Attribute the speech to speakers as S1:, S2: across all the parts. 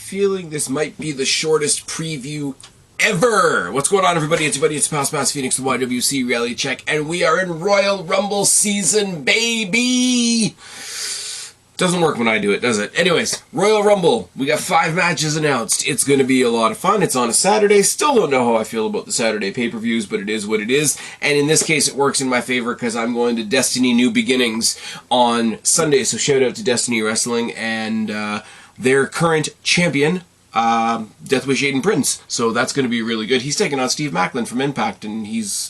S1: feeling this might be the shortest preview ever. What's going on, everybody? It's your buddy, it's Spaz Phoenix, the YWC Reality Check, and we are in Royal Rumble season, baby! Doesn't work when I do it, does it? Anyways, Royal Rumble. We got 5 matches announced. It's going to be a lot of fun. It's on a Saturday. Still don't know how I feel about the Saturday pay-per-views, but it is what it is. And in this case, it works in my favor because I'm going to Destiny New Beginnings on Sunday. So shout out to Destiny Wrestling and their current champion, Deathwish Aiden Prince. So that's going to be really good. He's taking on Steve Macklin from Impact, and he's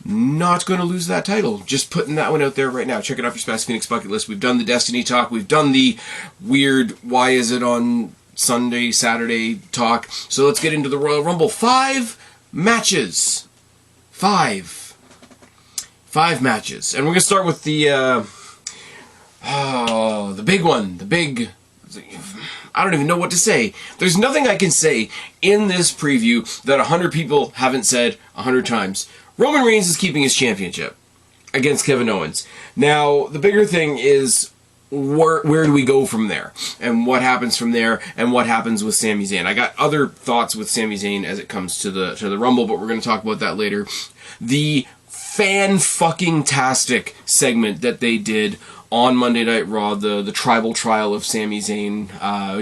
S1: not going to lose that title. Just putting that one out there right now. Check it off your Spaz Phoenix bucket list. We've done the Destiny talk. We've done the weird why is it on Sunday, Saturday talk. So let's get into the Royal Rumble. 5 matches. 5 matches. And we're going to start with the big one. The big... I don't even know what to say. There's nothing I can say in this preview that 100 people haven't said 100 times. Roman Reigns is keeping his championship against Kevin Owens. Now, the bigger thing is where do we go from there? And what happens from there? And what happens with Sami Zayn? I got other thoughts with Sami Zayn as it comes to the Rumble, but we're going to talk about that later. The fan-fucking-tastic segment that they did on Monday Night Raw, the tribal trial of Sami Zayn,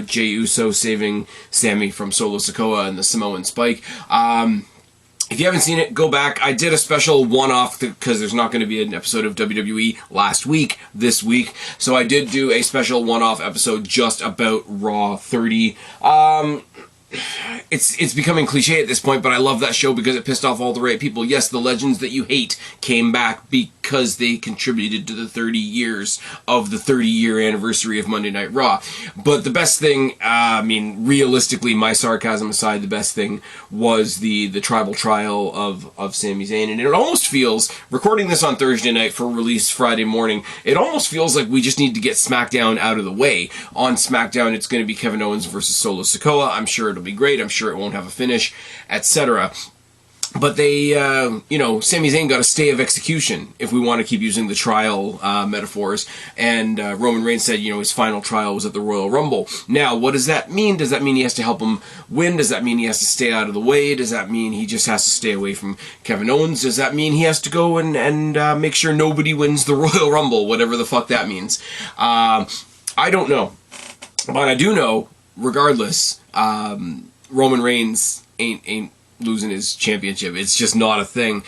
S1: Jey Uso saving Sami from Solo Sikoa and the Samoan Spike. If you haven't seen it, go back. I did a special one-off because there's not going to be an episode of WWE this week. So I did do a special one-off episode just about Raw 30. It's becoming cliche at this point, but I love that show because it pissed off all the right people. Yes, the legends that you hate came back because they contributed to the 30 years of the 30-year anniversary of Monday Night Raw. But the best thing, realistically, my sarcasm aside, the best thing was the tribal trial of Sami Zayn. And it almost feels, recording this on Thursday night for release Friday morning, it almost feels like we just need to get SmackDown out of the way. On SmackDown, it's going to be Kevin Owens versus Solo Sikoa. I'm sure it'll be great. I'm sure it won't have a finish, etc. But they, Sami Zayn got a stay of execution, if we want to keep using the trial metaphors. And Roman Reigns said, his final trial was at the Royal Rumble. Now, what does that mean? Does that mean he has to help him win? Does that mean he has to stay out of the way? Does that mean he just has to stay away from Kevin Owens? Does that mean he has to go and make sure nobody wins the Royal Rumble? Whatever the fuck that means. I don't know. But I do know, regardless, Roman Reigns ain't losing his championship. It's just not a thing.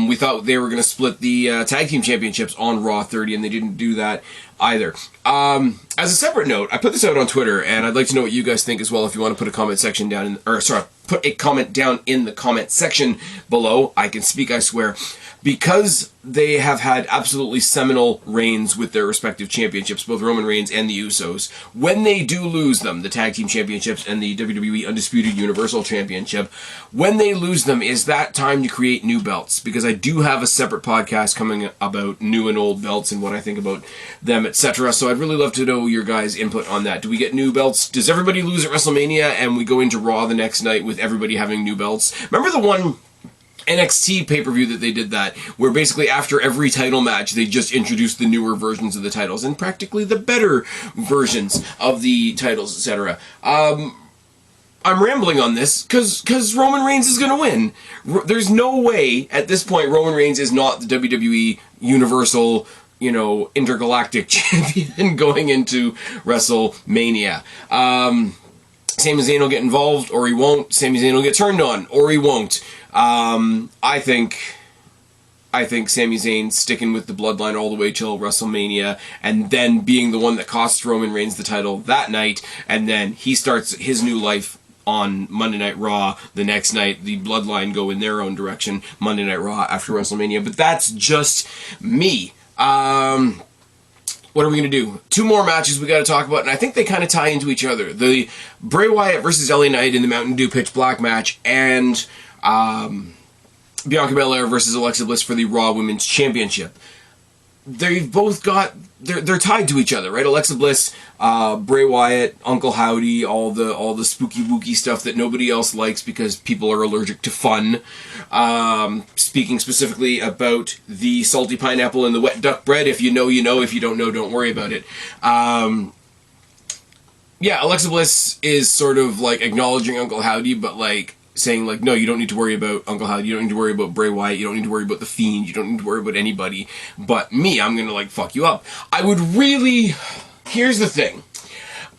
S1: We thought they were going to split the tag team championships on Raw 30, and they didn't do that either. As a separate note, I put this out on Twitter, and I'd like to know what you guys think as well. If you want to put a comment section down, put a comment down in the comment section below. I can speak, I swear. Because they have had absolutely seminal reigns with their respective championships, both Roman Reigns and the Usos, when they do lose them, the Tag Team Championships and the WWE Undisputed Universal Championship, when they lose them, is that time to create new belts? Because I do have a separate podcast coming about new and old belts and what I think about them, etc. So I'd really love to know your guys' input on that. Do we get new belts? Does everybody lose at WrestleMania and we go into Raw the next night with everybody having new belts? Remember the one NXT pay-per-view that they did that, where basically after every title match they just introduced the newer versions of the titles and practically the better versions of the titles, etc. I'm rambling on this because Roman Reigns is going to win. There's no way at this point Roman Reigns is not the WWE Universal, intergalactic champion going into WrestleMania. Sami Zayn will get involved, or he won't. Sami Zayn will get turned on, or he won't. I think Sami Zayn sticking with the bloodline all the way till WrestleMania, and then being the one that costs Roman Reigns the title that night, and then he starts his new life on Monday Night Raw the next night. The bloodline go in their own direction Monday Night Raw after WrestleMania. But that's just me. What are we going to do? 2 more matches we got to talk about, and I think they kind of tie into each other. The Bray Wyatt versus LA Knight in the Mountain Dew Pitch Black match, and Bianca Belair versus Alexa Bliss for the Raw Women's Championship. They've both got... They're tied to each other, right? Alexa Bliss, Bray Wyatt, Uncle Howdy, all the spooky wooky stuff that nobody else likes because people are allergic to fun. Speaking specifically about the salty pineapple and the wet duck bread. If you know, you know. If you don't know, don't worry about it. yeah, Alexa Bliss is sort of like acknowledging Uncle Howdy, but like saying like, no, you don't need to worry about Uncle Howdy, you don't need to worry about Bray Wyatt, you don't need to worry about The Fiend, you don't need to worry about anybody but me. I'm gonna like fuck you up. I would really, here's the thing,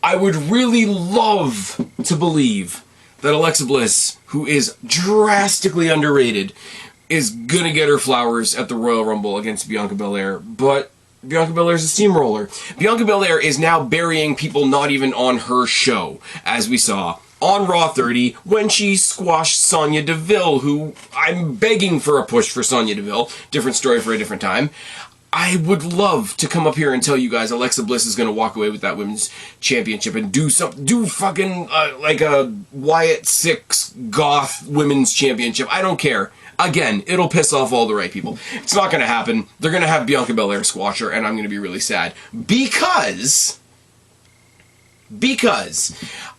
S1: I would really love to believe that Alexa Bliss, who is drastically underrated, is gonna get her flowers at the Royal Rumble against Bianca Belair, but Bianca Belair is a steamroller. Bianca Belair is now burying people not even on her show, as we saw on Raw 30 when she squashed Sonya Deville, who I'm begging for a push for Sonya Deville. Different story for a different time. I would love to come up here and tell you guys Alexa Bliss is going to walk away with that women's championship and do fucking like a Wyatt 6 goth women's championship. I don't care. Again, it'll piss off all the right people. It's not going to happen. They're going to have Bianca Belair squash her, and I'm going to be really sad. Because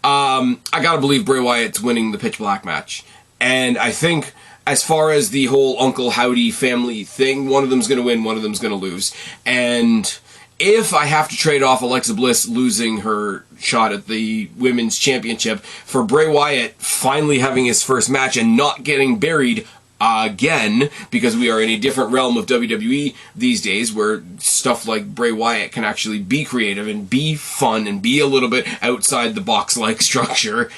S1: I gotta believe Bray Wyatt's winning the Pitch Black match. And I think, as far as the whole Uncle Howdy family thing, one of them's gonna win, one of them's gonna lose. And if I have to trade off Alexa Bliss losing her shot at the women's championship for Bray Wyatt finally having his first match and not getting buried again, because we are in a different realm of WWE these days where stuff like Bray Wyatt can actually be creative and be fun and be a little bit outside the box-like structure,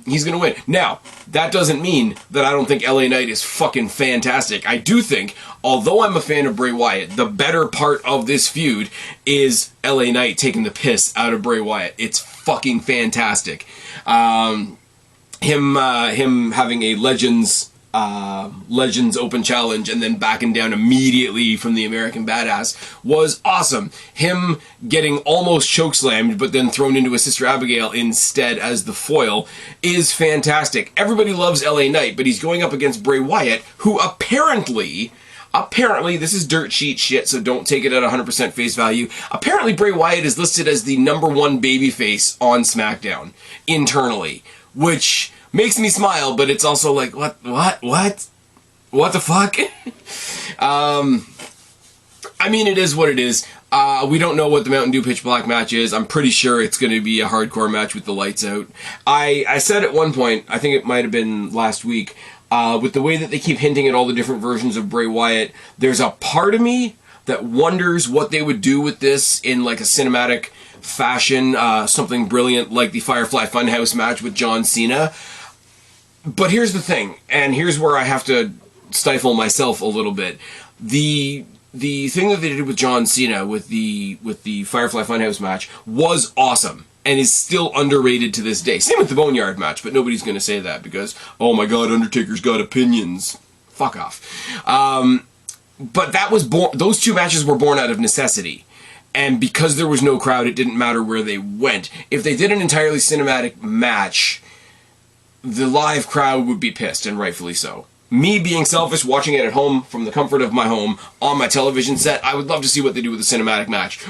S1: he's gonna win. Now, that doesn't mean that I don't think LA Knight is fucking fantastic. I do think, although I'm a fan of Bray Wyatt, the better part of this feud is LA Knight taking the piss out of Bray Wyatt. It's fucking fantastic. Him having a Legends Open Challenge and then backing down immediately from the American Badass was awesome. Him getting almost chokeslammed but then thrown into his sister Abigail instead as the foil is fantastic. Everybody loves LA Knight, but he's going up against Bray Wyatt, who apparently, this is dirt sheet shit, so don't take it at 100% face value. Apparently Bray Wyatt is listed as the #1 babyface on SmackDown internally, which makes me smile, but it's also like, what the fuck? I mean, it is what it is. We don't know what the Mountain Dew Pitch Black match is. I'm pretty sure it's going to be a hardcore match with the lights out. I said at one point, I think it might have been last week, with the way that they keep hinting at all the different versions of Bray Wyatt, there's a part of me that wonders what they would do with this in like a cinematic fashion, something brilliant like the Firefly Funhouse match with John Cena. But here's the thing, and here's where I have to stifle myself a little bit. The thing that they did with John Cena with the Firefly Funhouse match was awesome and is still underrated to this day. Same with the Boneyard match, but nobody's going to say that because, oh my god, Undertaker's got opinions. Fuck off. But that was those two matches were born out of necessity. And because there was no crowd, it didn't matter where they went. If they did an entirely cinematic match, the live crowd would be pissed, and rightfully so. Me being selfish, watching it at home from the comfort of my home on my television set, I would love to see what they do with a cinematic match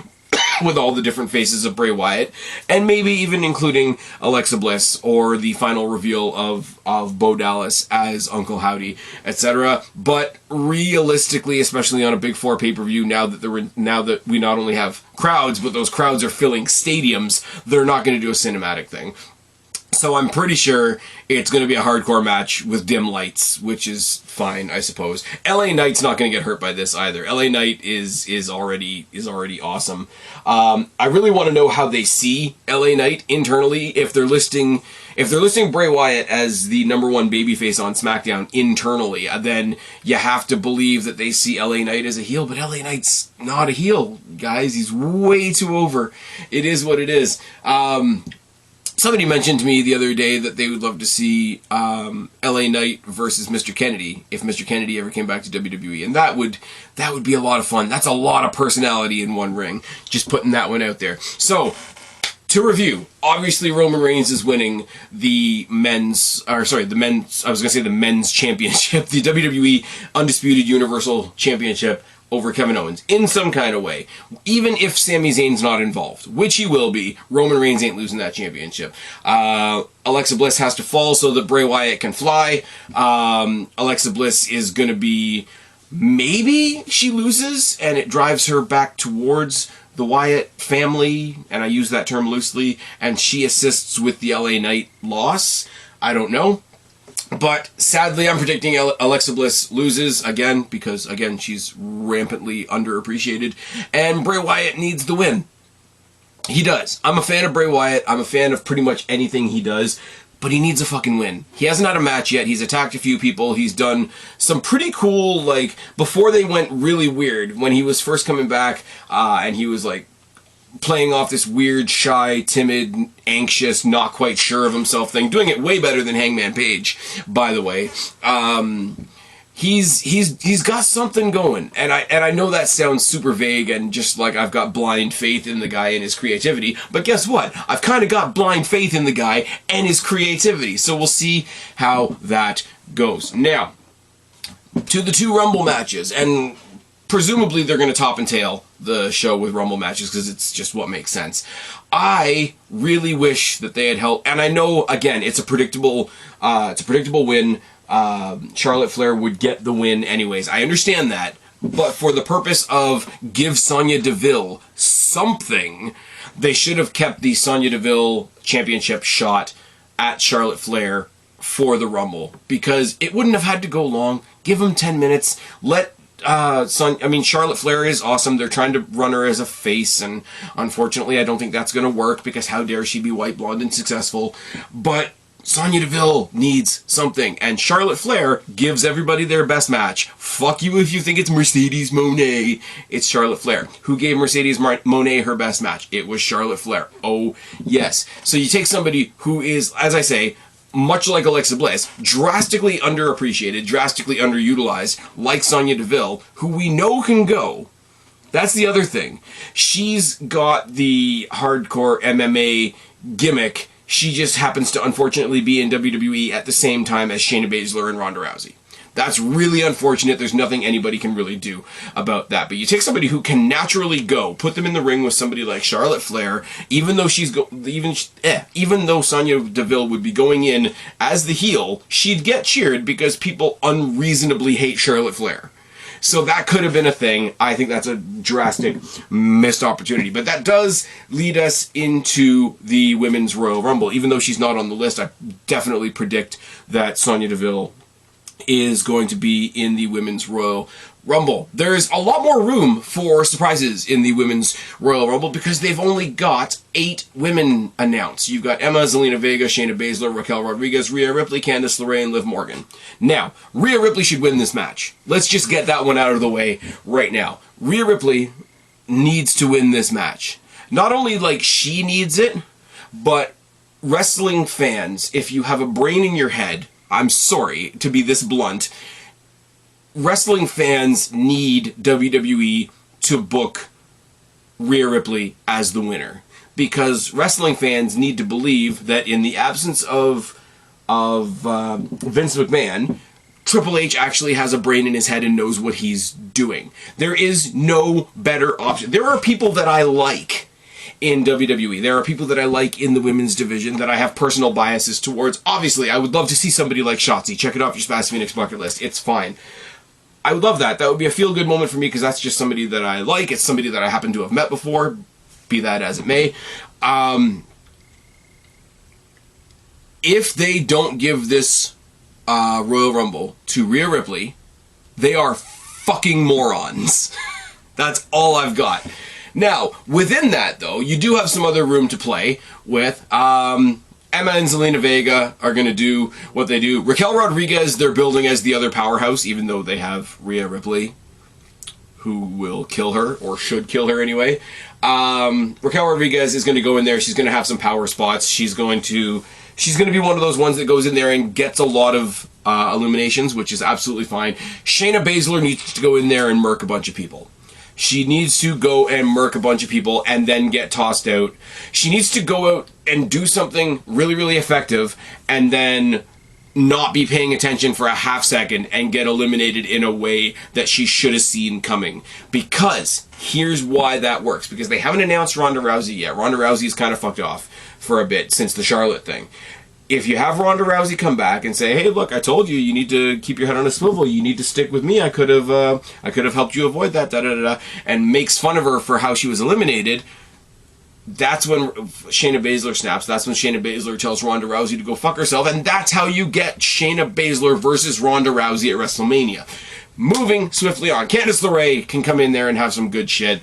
S1: with all the different faces of Bray Wyatt, and maybe even including Alexa Bliss or the final reveal of Bo Dallas as Uncle Howdy, etc. But realistically, especially on a Big Four pay-per-view, now that we not only have crowds, but those crowds are filling stadiums, they're not going to do a cinematic thing. So I'm pretty sure it's going to be a hardcore match with dim lights, which is fine, I suppose. LA Knight's not going to get hurt by this either. LA Knight is already awesome. I really want to know how they see LA Knight internally. If they're listing Bray Wyatt as the #1 babyface on SmackDown internally, then you have to believe that they see LA Knight as a heel. But LA Knight's not a heel, guys. He's way too over. It is what it is. Somebody mentioned to me the other day that they would love to see LA Knight versus Mr. Kennedy if Mr. Kennedy ever came back to WWE, and that would be a lot of fun. That's a lot of personality in one ring. Just putting that one out there. So, to review, obviously Roman Reigns is winning the men's championship, the WWE Undisputed Universal Championship over Kevin Owens in some kind of way. Even if Sami Zayn's not involved, which he will be, Roman Reigns ain't losing that championship. Alexa Bliss has to fall so that Bray Wyatt can fly. Alexa Bliss is going to be, maybe she loses and it drives her back towards the Wyatt family, and I use that term loosely, and she assists with the LA Knight loss. I don't know. But sadly, I'm predicting Alexa Bliss loses again, because, again, she's rampantly underappreciated, and Bray Wyatt needs the win. He does. I'm a fan of Bray Wyatt. I'm a fan of pretty much anything he does, but he needs a fucking win. He hasn't had a match yet. He's attacked a few people. He's done some pretty cool, like, before they went really weird, when he was first coming back, and he was, like, playing off this weird, shy, timid, anxious, not quite sure of himself thing, doing it way better than Hangman Page, by the way. He's got something going, and I know that sounds super vague and just like I've got blind faith in the guy and his creativity, but guess what? I've kind of got blind faith in the guy and his creativity, so we'll see how that goes. Now, to the 2 Rumble matches, and presumably they're going to top and tail the show with Rumble matches because it's just what makes sense. I really wish that they had held, and I know, again, it's a predictable win. Charlotte Flair would get the win anyways. I understand that, but for the purpose of give Sonya Deville something, they should have kept the Sonya Deville championship shot at Charlotte Flair for the Rumble, because it wouldn't have had to go long. Give them 10 minutes. Let Charlotte Flair is awesome. They're trying to run her as a face, and unfortunately I don't think that's going to work, because how dare she be white, blonde, and successful. But Sonya Deville needs something, and Charlotte Flair gives everybody their best match. Fuck you if you think it's Mercedes Moné. It's Charlotte Flair. Who gave Mercedes Moné her best match? It was Charlotte Flair. Oh, yes. So you take somebody who is, as I say, much like Alexa Bliss, drastically underappreciated, drastically underutilized, like Sonya Deville, who we know can go. That's the other thing. She's got the hardcore MMA gimmick. She just happens to unfortunately be in WWE at the same time as Shayna Baszler and Ronda Rousey. That's really unfortunate. There's nothing anybody can really do about that. But you take somebody who can naturally go, put them in the ring with somebody like Charlotte Flair, even though even though Sonya Deville would be going in as the heel, she'd get cheered because people unreasonably hate Charlotte Flair. So that could have been a thing. I think that's a drastic missed opportunity. But that does lead us into the Women's Royal Rumble. Even though she's not on the list, I definitely predict that Sonya Deville is going to be in the Women's Royal Rumble. There's a lot more room for surprises in the Women's Royal Rumble because they've only got 8 women announced. You've got Emma, Zelina Vega, Shayna Baszler, Raquel Rodriguez, Rhea Ripley, Candice LeRae, and Liv Morgan. Now, Rhea Ripley should win this match. Let's just get that one out of the way right now. Rhea Ripley needs to win this match. Not only like she needs it, but wrestling fans, if you have a brain in your head, I'm sorry to be this blunt, wrestling fans need WWE to book Rhea Ripley as the winner. Because wrestling fans need to believe that in the absence of Vince McMahon, Triple H actually has a brain in his head and knows what he's doing. There is no better option. There are people that I like in WWE. There are people that I like in the women's division that I have personal biases towards. Obviously, I would love to see somebody like Shotzi. Check it off your Spaz Phoenix bucket list. It's fine. I would love that. That would be a feel-good moment for me because that's just somebody that I like. It's somebody that I happen to have met before, be that as it may. If they don't give this Royal Rumble to Rhea Ripley, they are fucking morons. That's all I've got. Now, within that, though, you do have some other room to play with. Emma and Zelina Vega are going to do what they do. Raquel Rodriguez, they're building as the other powerhouse, even though they have Rhea Ripley, who will kill her, or should kill her anyway. Raquel Rodriguez is going to go in there. She's going to have some power spots. She's going to be one of those ones that goes in there and gets a lot of illuminations, which is absolutely fine. Shayna Baszler needs to go in there and murk a bunch of people. She needs to go and murk a bunch of people and then get tossed out. She needs to go out and do something really, really effective and then not be paying attention for a half second and get eliminated in a way that she should have seen coming. Because here's why that works. Because they haven't announced Ronda Rousey yet. Ronda Rousey's kind of fucked off for a bit since the Charlotte thing. if you have Ronda Rousey come back and say, "Hey, look, I told you, you need to keep your head on a swivel. You need to stick with me. I could have helped you avoid that." And makes fun of her for how she was eliminated. That's when Shayna Baszler snaps. That's when Shayna Baszler tells Ronda Rousey to go fuck herself, and that's how you get Shayna Baszler versus Ronda Rousey at WrestleMania. Moving swiftly on, Candice LeRae can come in there and have some good shit.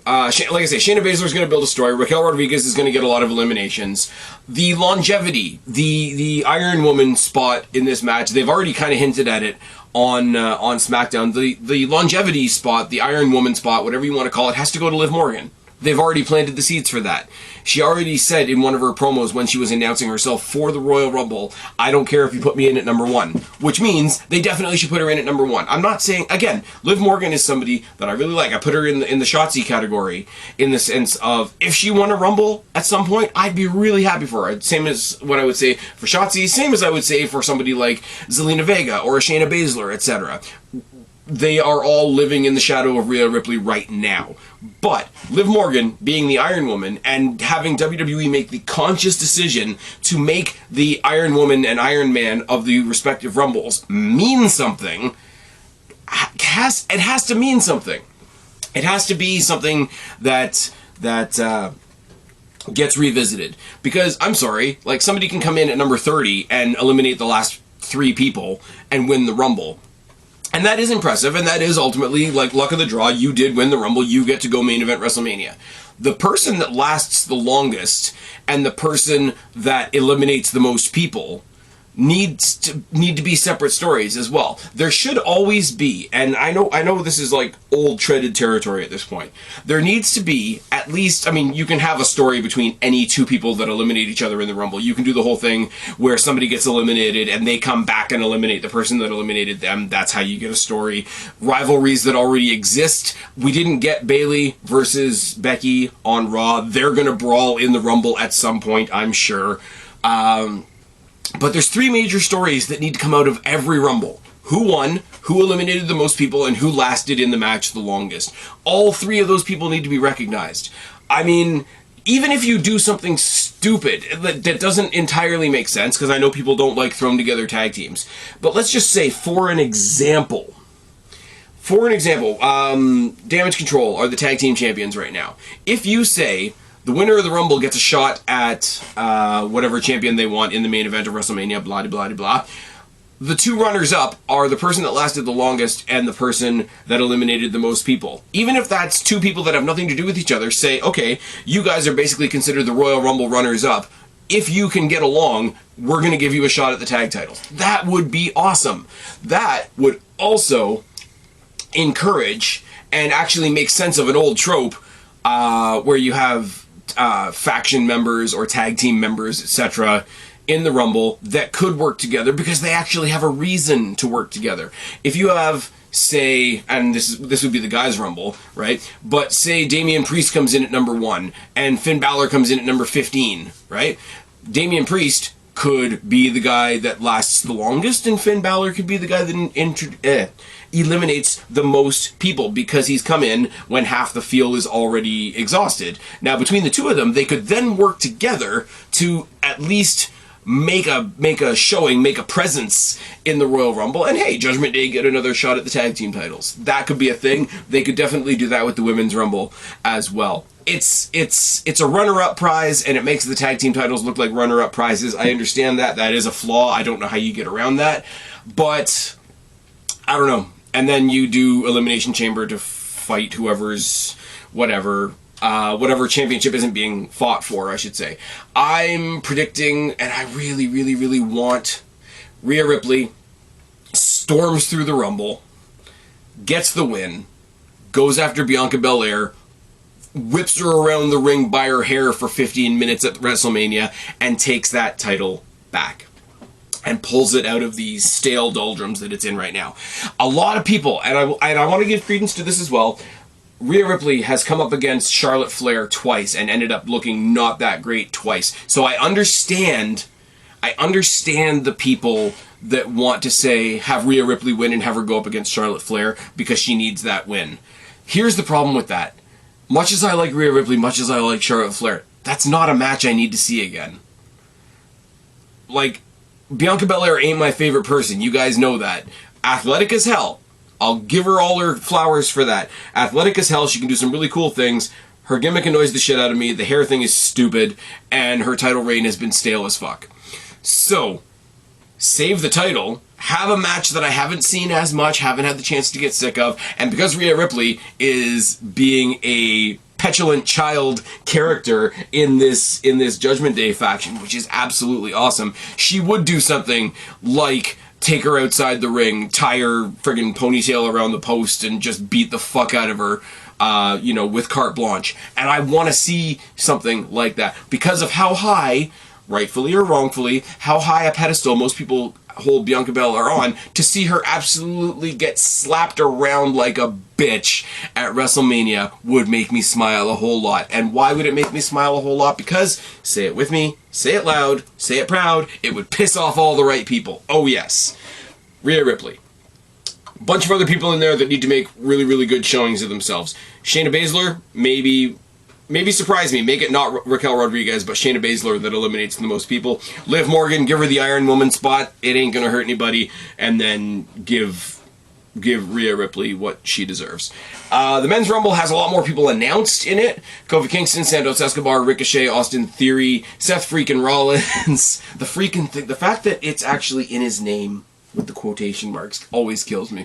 S1: Like I say, Shayna Baszler is going to build a story. Raquel Rodriguez is going to get a lot of eliminations. The longevity, the Iron Woman spot in this match, they've already kind of hinted at it on SmackDown. The longevity spot, the Iron Woman spot, whatever you want to call it, has to go to Liv Morgan. They've already planted the seeds for that. She already said in one of her promos when she was announcing herself for the Royal Rumble, "I don't care if you put me in at number 1," which means they definitely should put her in at number 1. I'm not saying, again, Liv Morgan is somebody that I really like. I put her in the Shotzi category in the sense of if she won a Rumble at some point, I'd be really happy for her. Same as what I would say for Shotzi, same as I would say for somebody like Zelina Vega or a Shayna Baszler, etc. They are all living in the shadow of Rhea Ripley right now. But Liv Morgan being the Iron Woman and having WWE make the conscious decision to make the Iron Woman and Iron Man of the respective Rumbles mean something, it has to mean something. It has to be something that gets revisited. Because, I'm sorry, like somebody can come in at number 30 and eliminate the last 3 people and win the Rumble. And that is impressive, and that is ultimately, like, luck of the draw. You did win the Rumble, you get to go main event WrestleMania. The person that lasts the longest and the person that eliminates the most people need to be separate stories as well. There should always be, and I know this is like old treaded territory at this point. There needs to be at least, I mean, you can have a story between any 2 people that eliminate each other in the Rumble. You can do the whole thing where somebody gets eliminated and they come back and eliminate the person that eliminated them. That's how you get a story. Rivalries that already exist. We didn't get Bayley versus Becky on Raw. They're gonna brawl in the Rumble at some point, I'm sure. But there's 3 major stories that need to come out of every Rumble. Who won, who eliminated the most people, and who lasted in the match the longest. All 3 of those people need to be recognized. I mean, even if you do something stupid that doesn't entirely make sense, because I know people don't like thrown together tag teams, but let's just say, for an example, Damage Control are the tag team champions right now. If you say the winner of the Rumble gets a shot at whatever champion they want in the main event of WrestleMania, blah, blah, blah, blah. The 2 runners-up are the person that lasted the longest and the person that eliminated the most people. Even if that's 2 people that have nothing to do with each other, say, okay, you guys are basically considered the Royal Rumble runners-up. If you can get along, we're going to give you a shot at the tag titles. That would be awesome. That would also encourage and actually make sense of an old trope where you have faction members or tag team members, etc., in the Rumble that could work together because they actually have a reason to work together. If you have, say, and this would be the guys' Rumble, right? But say Damian Priest comes in at number 1 and Finn Balor comes in at number 15, right? Damian Priest could be the guy that lasts the longest, and Finn Balor could be the guy that eliminates the most people because he's come in when half the field is already exhausted. Now, between the 2 of them, they could then work together to at least make a showing, make a presence in the Royal Rumble, and hey, Judgment Day get another shot at the tag team titles. That could be a thing. They could definitely do that with the Women's Rumble as well. It's a runner-up prize, and it makes the tag team titles look like runner-up prizes. I understand that. That is a flaw. I don't know how you get around that, but I don't know. And then you do Elimination Chamber to fight whoever's whatever championship isn't being fought for, I should say. I'm predicting, and I really, really, really want Rhea Ripley storms through the Rumble, gets the win, goes after Bianca Belair, whips her around the ring by her hair for 15 minutes at WrestleMania, and takes that title back. And pulls it out of these stale doldrums that it's in right now. A lot of people, and I want to give credence to this as well, Rhea Ripley has come up against Charlotte Flair twice and ended up looking not that great twice. So I understand the people that want to say, have Rhea Ripley win and have her go up against Charlotte Flair because she needs that win. Here's the problem with that. Much as I like Rhea Ripley, much as I like Charlotte Flair, that's not a match I need to see again. like, Bianca Belair ain't my favorite person. You guys know that. Athletic as hell. I'll give her all her flowers for that. Athletic as hell. She can do some really cool things. Her gimmick annoys the shit out of me. The hair thing is stupid. And her title reign has been stale as fuck. So, save the title. Have a match that I haven't seen as much, haven't had the chance to get sick of. And because Rhea Ripley is being a petulant child character in this Judgment Day faction, which is absolutely awesome, she would do something like take her outside the ring, tie her friggin' ponytail around the post, and just beat the fuck out of her, with carte blanche. And I want to see something like that because of how high, rightfully or wrongfully, how high a pedestal most people hold Bianca Belair on. To see her absolutely get slapped around like a bitch at WrestleMania would make me smile a whole lot. And why would it make me smile a whole lot? Because, say it with me, say it loud, say it proud, it would piss off all the right people. Oh yes. Rhea Ripley. A bunch of other people in there that need to make really, really good showings of themselves. Shayna Baszler, maybe surprise me. Make it not Raquel Rodriguez, but Shayna Baszler that eliminates the most people. Liv Morgan, give her the Iron Woman spot. It ain't gonna hurt anybody. And then give Rhea Ripley what she deserves. The Men's Rumble has a lot more people announced in it. Kofi Kingston, Santos Escobar, Ricochet, Austin Theory, Seth freaking Rollins. The freaking thing, the fact that it's actually in his name with the quotation marks always kills me.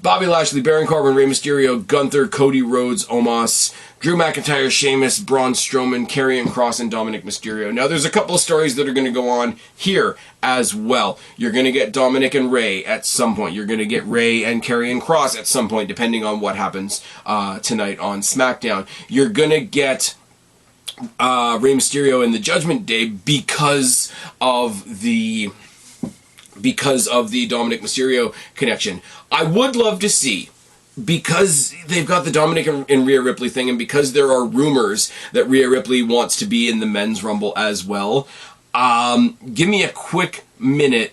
S1: Bobby Lashley, Baron Corbin, Rey Mysterio, Gunther, Cody Rhodes, Omos, Drew McIntyre, Sheamus, Braun Strowman, Karrion Kross, and Dominic Mysterio. Now, there's a couple of stories that are going to go on here as well. You're going to get Dominic and Rey at some point. You're going to get Rey and Karrion Kross at some point, depending on what happens tonight on SmackDown. You're going to get Rey Mysterio in the Judgment Day because of the Dominic Mysterio connection. I would love to see, because they've got the Dominic and Rhea Ripley thing, and because there are rumors that Rhea Ripley wants to be in the Men's Rumble as well, give me a quick minute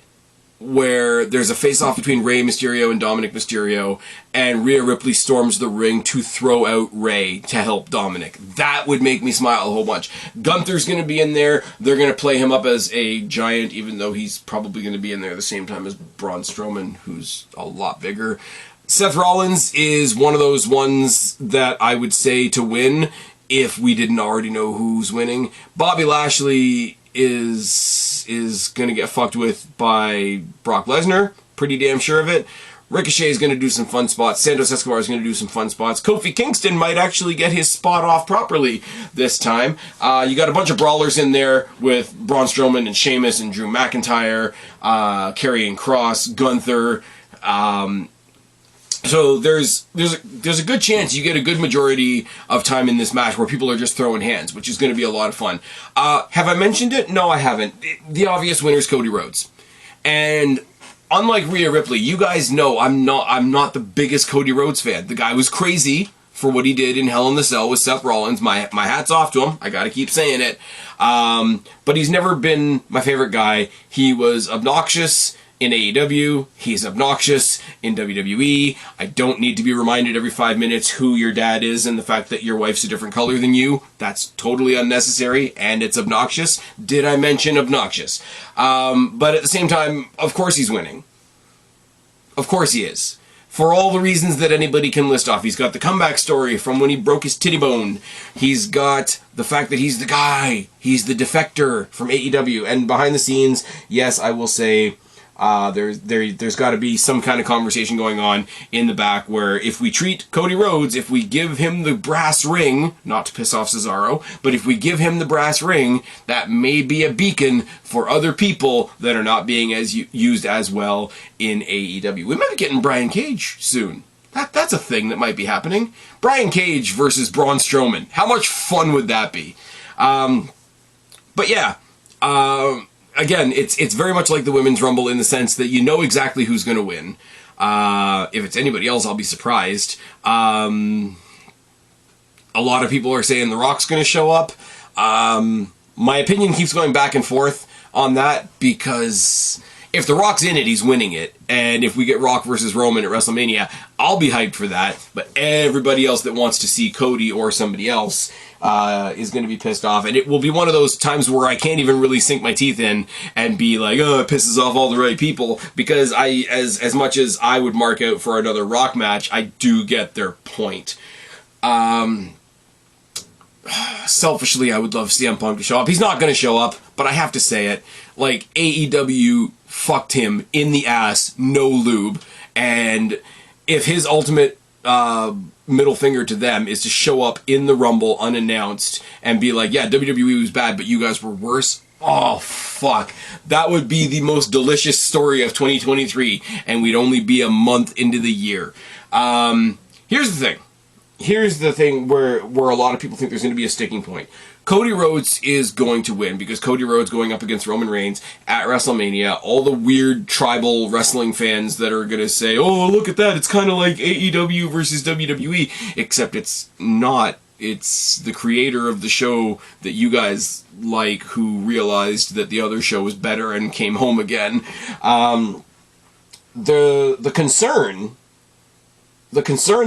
S1: where there's a face-off between Rey Mysterio and Dominic Mysterio, and Rhea Ripley storms the ring to throw out Rey to help Dominic. That would make me smile a whole bunch. Gunther's going to be in there. They're going to play him up as a giant, even though he's probably going to be in there at the same time as Braun Strowman, who's a lot bigger. Seth Rollins is one of those ones that I would say to win if we didn't already know who's winning. Bobby Lashley is going to get fucked with by Brock Lesnar. Pretty damn sure of it. Ricochet is going to do some fun spots. Santos Escobar is going to do some fun spots. Kofi Kingston might actually get his spot off properly this time. You got a bunch of brawlers in there with Braun Strowman and Sheamus and Drew McIntyre, Karrion Kross, Gunther. So there's a good chance you get a good majority of time in this match where people are just throwing hands, which is going to be a lot of fun. Have I mentioned it? No, I haven't. The obvious winner is Cody Rhodes. And unlike Rhea Ripley, you guys know I'm not the biggest Cody Rhodes fan. The guy was crazy for what he did in Hell in the Cell with Seth Rollins. My hat's off to him. I gotta keep saying it. But he's never been my favorite guy. He was obnoxious in AEW, he's obnoxious in WWE. I don't need to be reminded every 5 minutes who your dad is and the fact that your wife's a different color than you. That's totally unnecessary, and it's obnoxious. Did I mention obnoxious? But at the same time, of course he's winning. Of course he is. For all the reasons that anybody can list off. He's got the comeback story from when he broke his titty bone. He's got the fact that he's the guy. He's the defector from AEW. And behind the scenes, yes, I will say, there's got to be some kind of conversation going on in the back where if we treat Cody Rhodes, if we give him the brass ring, not to piss off Cesaro, but if we give him the brass ring, that may be a beacon for other people that are not being as used as well in AEW. We might be getting Brian Cage soon. That's a thing that might be happening. Brian Cage versus Braun Strowman. How much fun would that be? But yeah, again, it's very much like the Women's Rumble in the sense that you know exactly who's going to win. If it's anybody else, I'll be surprised. A lot of people are saying The Rock's going to show up. My opinion keeps going back and forth on that because If The Rock's in it, he's winning it. And if we get Rock versus Roman at WrestleMania, I'll be hyped for that. But everybody else that wants to see Cody or somebody else is going to be pissed off. And it will be one of those times where I can't even really sink my teeth in and be like, oh, it pisses off all the right people. Because as much as I would mark out for another Rock match, I do get their point. Selfishly, I would love CM Punk to show up. He's not going to show up, but I have to say it. Like, AEW fucked him in the ass, no lube. And if his ultimate middle finger to them is to show up in the Rumble unannounced and be like, yeah, WWE was bad, but you guys were worse. Oh, fuck. That would be the most delicious story of 2023, and we'd only be a month into the year. Here's the thing where a lot of people think there's going to be a sticking point. Cody Rhodes is going to win because Cody Rhodes going up against Roman Reigns at WrestleMania. All the weird tribal wrestling fans that are going to say, oh, look at that, it's kind of like AEW versus WWE, except it's not. It's the creator of the show that you guys like who realized that the other show was better and came home again. The concern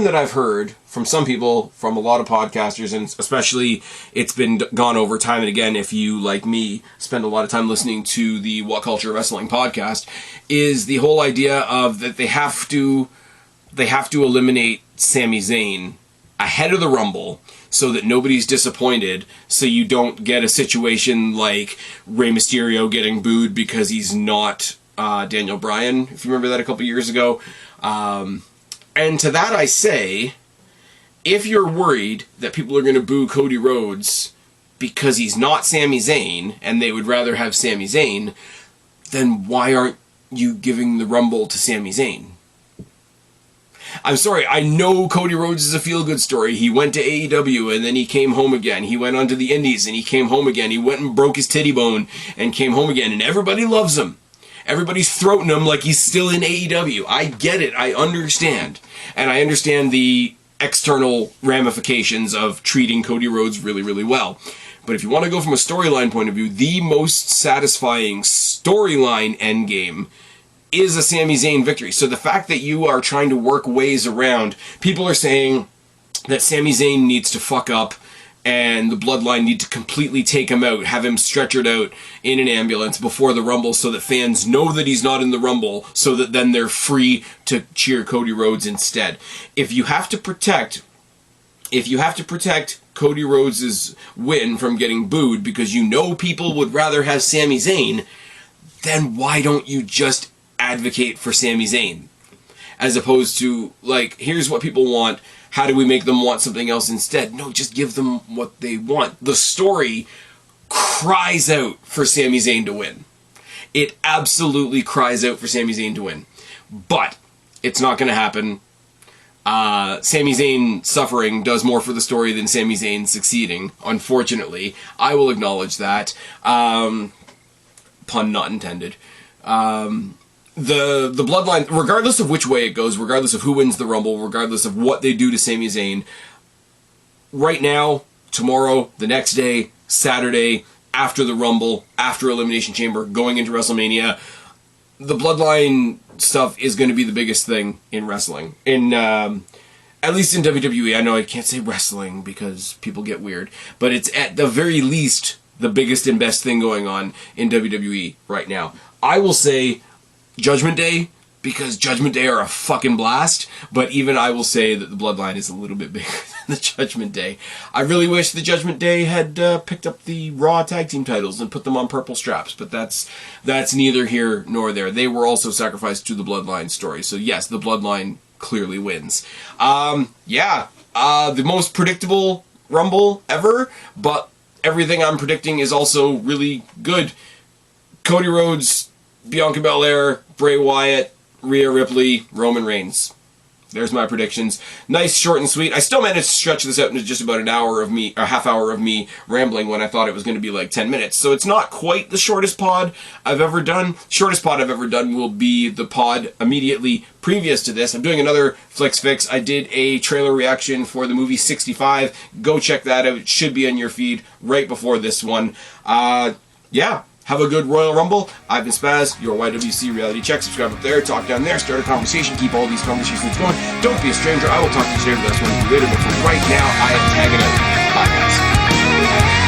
S1: that I've heard from some people, from a lot of podcasters, and especially it's been gone over time and again, if you, like me, spend a lot of time listening to the What Culture Wrestling podcast, is the whole idea of that they have to eliminate Sami Zayn ahead of the Rumble so that nobody's disappointed, so you don't get a situation like Rey Mysterio getting booed because he's not Daniel Bryan, if you remember that a couple years ago. And to that I say, if you're worried that people are going to boo Cody Rhodes because he's not Sami Zayn, and they would rather have Sami Zayn, then why aren't you giving the Rumble to Sami Zayn? I'm sorry, I know Cody Rhodes is a feel-good story. He went to AEW and then he came home again. He went on to the Indies and he came home again. He went and broke his titty bone and came home again, and everybody loves him. Everybody's throating him like he's still in AEW. I get it. I understand. And I understand the external ramifications of treating Cody Rhodes really, really well. But if you want to go from a storyline point of view, the most satisfying storyline endgame is a Sami Zayn victory. So the fact that you are trying to work ways around, people are saying that Sami Zayn needs to fuck up and the Bloodline need to completely take him out, have him stretchered out in an ambulance before the Rumble so that fans know that he's not in the Rumble, so that then they're free to cheer Cody Rhodes instead. If you have to protect Cody Rhodes' win from getting booed because you know people would rather have Sami Zayn, then why don't you just advocate for Sami Zayn? As opposed to, like, here's what people want, how do we make them want something else instead? No, just give them what they want. The story cries out for Sami Zayn to win. It absolutely cries out for Sami Zayn to win. But it's not going to happen. Sami Zayn suffering does more for the story than Sami Zayn succeeding, unfortunately. I will acknowledge that. Pun not intended. The Bloodline, regardless of which way it goes, regardless of who wins the Rumble, regardless of what they do to Sami Zayn, right now, tomorrow, the next day, Saturday, after the Rumble, after Elimination Chamber, going into WrestleMania, the Bloodline stuff is going to be the biggest thing in wrestling. At least in WWE. I know I can't say wrestling because people get weird, but it's at the very least the biggest and best thing going on in WWE right now. I will say Judgment Day, because Judgment Day are a fucking blast, but even I will say that the Bloodline is a little bit bigger than the Judgment Day. I really wish the Judgment Day had picked up the Raw Tag Team titles and put them on purple straps, but that's neither here nor there. They were also sacrificed to the Bloodline story, so yes, the Bloodline clearly wins. The most predictable Rumble ever, but everything I'm predicting is also really good. Cody Rhodes, Bianca Belair, Bray Wyatt, Rhea Ripley, Roman Reigns. There's my predictions. Nice, short, and sweet. I still managed to stretch this out into just about an hour of me, a half hour of me rambling when I thought it was going to be like 10 minutes. So it's not quite the shortest pod I've ever done. Shortest pod I've ever done will be the pod immediately previous to this. I'm doing another Flicks Fix. I did a trailer reaction for the movie 65. Go check that out. It should be on your feed right before this one. Have a good Royal Rumble. I've been Spaz, your YWC Reality Check. Subscribe up there, talk down there, start a conversation, keep all these conversations going. Don't be a stranger. I will talk to you today, but that's one of you later. But for right now, I am tagging out. Bye, guys.